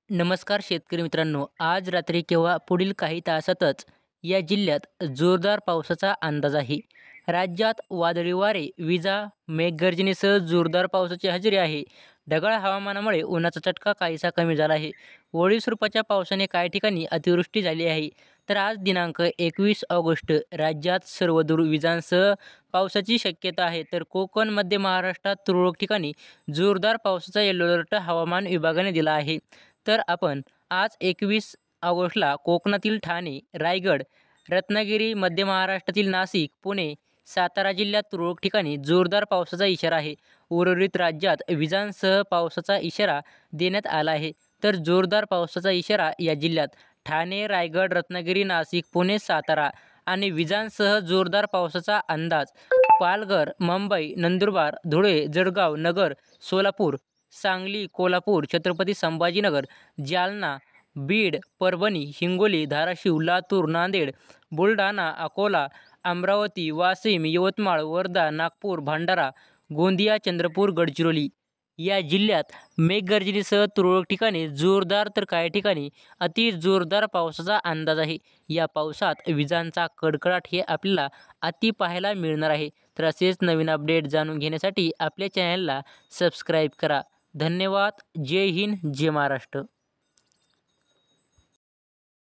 नमस्कार शेतकरी मित्रांनो. आज रात्री किंवा पुढील काही तासातच या जिल्ह्यात जोरदार पावसाचा अंदाज आहे. राज्यात वादळी वारे, विजा, मेघगर्जनेसह जोरदार पावसाची हजेरी आहे. ढगाळ हवामानामुळे उन्हाचा चटका काहीसा कमी झाला आहे. ओढी स्वरूपाच्या पावसाने काही ठिकाणी अतिवृष्टी झाली आहे. तर आज दिनांक 21 ऑगस्ट राज्यात सर्वदूर विजांसह पावसाची शक्यता आहे. तर कोकण, मध्य महाराष्ट्रात तुरळक ठिकाणी जोरदार पावसाचा येलो अलर्ट हवामान विभागाने दिला आहे. तर आपण आज 21 ऑगस्टला कोकणातील ठाणे, रायगड, रत्नागिरी, मध्य महाराष्ट्रातील नाशिक, पुणे, सातारा जिल्ह्यात तुरळक ठिकाणी जोरदार पावसाचा इशारा आहे. उर्वरित राज्यात विजांसह पावसाचा इशारा देण्यात आला आहे. तर जोरदार पावसाचा इशारा या जिल्ह्यात ठाणे, रायगड, रत्नागिरी, नाशिक, पुणे, सातारा आणि विजांसह जोरदार पावसाचा अंदाज पालघर, मुंबई, नंदुरबार, धुळे, जळगाव, नगर, सोलापूर, सांगली, कोल्हापूर, छत्रपती संभाजीनगर, जालना, बीड, परभणी, हिंगोली, धाराशिव, लातूर, नांदेड, बुलढाणा, अकोला, अमरावती, वाशिम, यवतमाळ, वर्धा, नागपूर, भंडारा, गोंदिया, चंद्रपूर, गडचिरोली या जिल्ह्यात मेघगर्जनेसह तुरळक ठिकाणी जोरदार तर काही ठिकाणी अति जोरदार पावसाचा अंदाज आहे. या पावसात विजांचा कडकडाट हे आपल्याला अति पाहायला मिळणार आहे. तर असेच नवीन अपडेट जाणून घेण्यासाठी आपल्या चॅनलला सबस्क्राईब करा. धन्यवाद. जय हिंद, जय महाराष्ट्र.